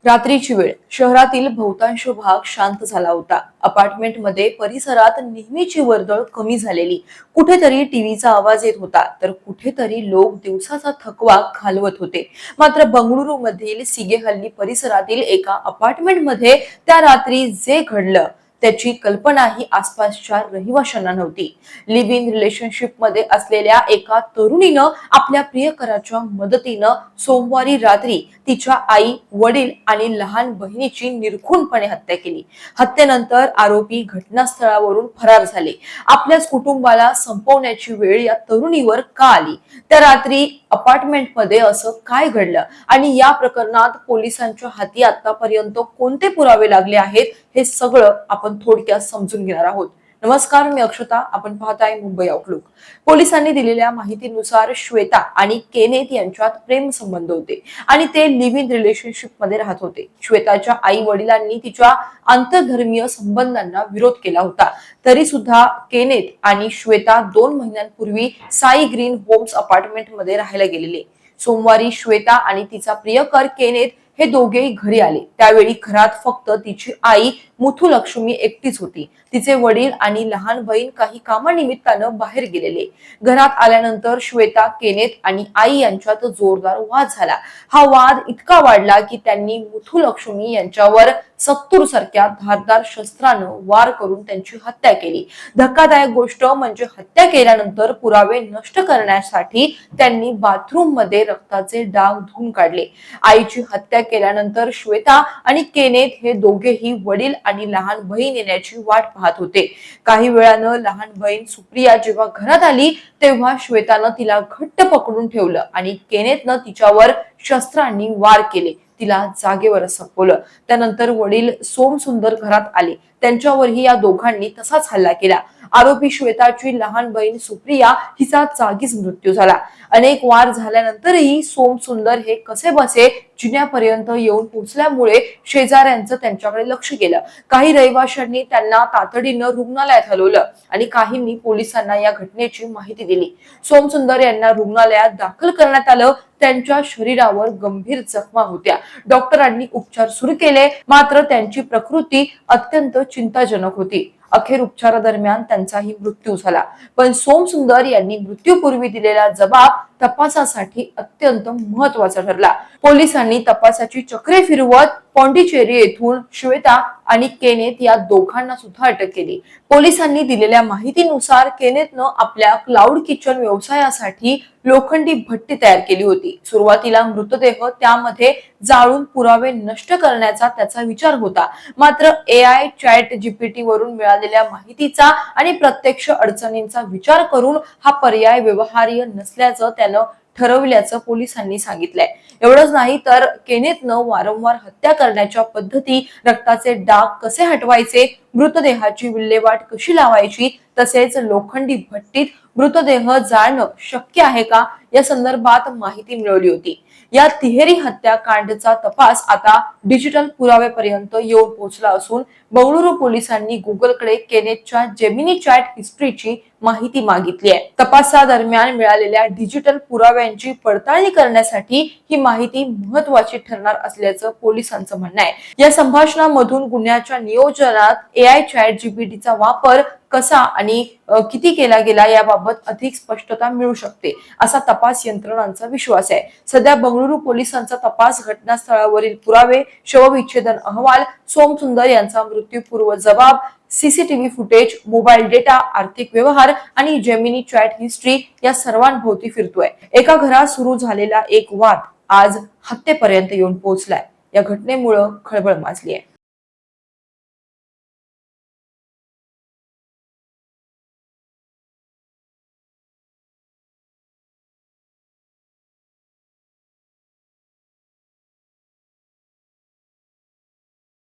रात्रीची वेळ शहरातील बहुतांश भाग शांत झाला होता. अपार्टमेंटमध्ये परिसरात नेहमीची वर्दळ कमी झालेली. कुठेतरी टीव्हीचा आवाज येत होता तर कुठेतरी लोक दिवसाचा थकवा घालवत होते. मात्र बंगळुरू मधील सिगेहल्ली परिसरातील एका अपार्टमेंटमध्ये त्या रात्री जे घडलं त्याची कल्पनाही आसपासच्या रहिवाशांना नव्हती. लिव्ह इन रिलेशनशिप मध्ये असलेल्या एका तरुणीनं आपल्या प्रियकराच्या मदतीनं सोमवारी रात्री तिच्या आई, वडील आणि लहान बहिणीची निर्घृणपणे हत्या केली. हत्येनंतर आरोपी घटनास्थळावरून फरार झाले. आपल्याच कुटुंबाला संपवण्याची वेळ या तरुणीवर का आली? त्या रात्री अपार्टमेंटमध्ये असं काय घडलं आणि या प्रकरणात पोलिसांच्या हाती आतापर्यंत कोणते पुरावे लागले आहेत हे सगळं आपण थोडक्यात समजून घेणार आहोत. नमस्कार, मी अक्षता. आपण पाहताय मुंबई आउटलुक. पोलिसांनी दिलेल्या माहितीनुसार श्वेता आणि केनेथ यांच्यात प्रेम संबंध होते आणि ते लिव्ह इन रिलेशनशिप मध्ये राहत होते. श्वेताच्या आई वडिलांनी तिच्या आंतरधर्मीय संबंधांना विरोध केला होता. तरी सुद्धा केनेथ आणि श्वेता 2 महिन्यांपूर्वी साई ग्रीन होम्स अपार्टमेंट मध्ये राहायला गेलेले. सोमवारी श्वेता आणि तिचा प्रियकर केनेथ हे दोघेही घरी आले. त्यावेळी घरात फक्त तिची आई मुथुलक्ष्मी एकटीच होती. तिचे वडील आणि लहान बहीण काही कामानिमित्तानं बाहेर गेलेले. घरात आल्यानंतर श्वेता, केनेथ आणि आई यांच्यात जोरदार वाद झाला. हा वाद इतका वाढला की त्यांनी मुथुलक्ष्मी यांच्यावर सत्तूर सारख्या धारदार शस्त्रानं वार करून त्यांची हत्या केली. धक्कादायक गोष्ट म्हणजे हत्या केल्यानंतर पुरावे नष्ट करण्यासाठी त्यांनी बाथरूम मध्ये रक्ताचे डाग धुवून काढले. आईची हत्या केल्यानंतर श्वेता आणि केनेथ हे दोघेही वडील आणि लहान बहीण येण्याची वाट पाहत होते. काही वेळानं लहान बहीण सुप्रिया जेव्हा घरात आली तेव्हा श्वेतानं तिला घट्ट पकडून ठेवलं आणि केनेथनं तिच्यावर शस्त्रांनी वार केले. तिला जागेवर संपवलं. त्यानंतर वडील सोमसुंदर घरात आले. त्यांच्यावरही या दोघांनी तसाच हल्ला केला. आरोपी श्वेताची लहान बहीण सुप्रिया हिचा जागीच मृत्यू झाला. अनेक वार झाल्यानंतरही सोमसुंदर हे कसे बसे जिन्यापर्यंत येऊन पोहोचल्यामुळे शेजाऱ्यांचं त्यांच्याकडे लक्ष गेलं. काही रहिवाशांनी त्यांना तातडीनं रुग्णालयात हलवलं आणि काहींनी पोलिसांना या घटनेची माहिती दिली. सोमसुंदर यांना रुग्णालयात दाखल करण्यात आलं. त्यांच्या शरीरावर गंभीर जखमा होत्या. डॉक्टरांनी उपचार सुरू केले, मात्र त्यांची प्रकृती अत्यंत चिंताजनक होती. अखेर उपचारादरम्यान त्यांचाही मृत्यू झाला. पण सोमसुंदर यांनी मृत्यूपूर्वी दिलेला जबाब तपासासाठी अत्यंत महत्वाचा ठरला. पोलिसांनी तपासाची चक्रे फिरवत पॉंडिचेरी येथून श्वेता आणि केनेथ या दोघांना सुद्धा अटक केली. पोलिसांनी दिलेल्या माहितीनुसार केनेथनं आपल्या क्लाउड किचन व्यवसायासाठी लोखंडी भट्टी तयार केली होती. सुरुवातीला मृतदेह त्यामध्ये जाळून पुरावे नष्ट करण्याचा त्याचा विचार होता. मात्र AI चॅट GPT वरून मिळालेल्या माहितीचा आणि प्रत्यक्ष अडचणींचा विचार करून हा पर्याय व्यवहार्य नसल्याचं त्यानं ठरवल्याचं पोलिसांनी सांगितलंय. एवढंच नाही तर केनेथनं वारंवार हत्या करण्याच्या पद्धती, रक्ताचे डाग कसे हटवायचे, मृतदेहाची विल्हेवाट कशी लावायची, तसेच लोखंडी भट्टीत मृतदेह जाळणं शक्य आहे का या संदर्भात माहिती मिळवली होती. या तिहेरी हत्याकांडचा तपास आता डिजिटल पुराव्यापर्यंत येऊन पोहोचला असून बंगळुरू पोलिसांनी गुगलकडे केनेथच्या जेमिनी चॅट हिस्ट्रीची माहिती मागितली आहे. तपासादरम्यान मिळालेल्या डिजिटल पुराव्यांची पडताळणी करण्यासाठी ही माहिती महत्वाची ठरणार असल्याचं पोलिसांचं म्हणणं आहे. या संभाषणामधून गुन्ह्याच्या नियोजनात AI चॅट GPTचा वापर कसा आणि किती केला गेला याबाबत अधिक स्पष्टता मिळू शकते असा तपास यंत्रणांचा विश्वास आहे. सध्या बंगळुरू पोलिसांचा तपास, घटनास्थळावरील पुरावे, शवविच्छेदन अहवाल, सोमसुंदर यांचा मृत्यूपूर्व जबाब, CCTV फुटेज, मोबाईल डेटा, आर्थिक व्यवहार आणि जेमिनी चॅट हिस्ट्री या सर्वांभोवती फिरतोय. एका घरात सुरू झालेला एक वाद आज हत्येपर्यंत येऊन पोहोचलाय. या घटनेमुळे खळबळ माजली आहे.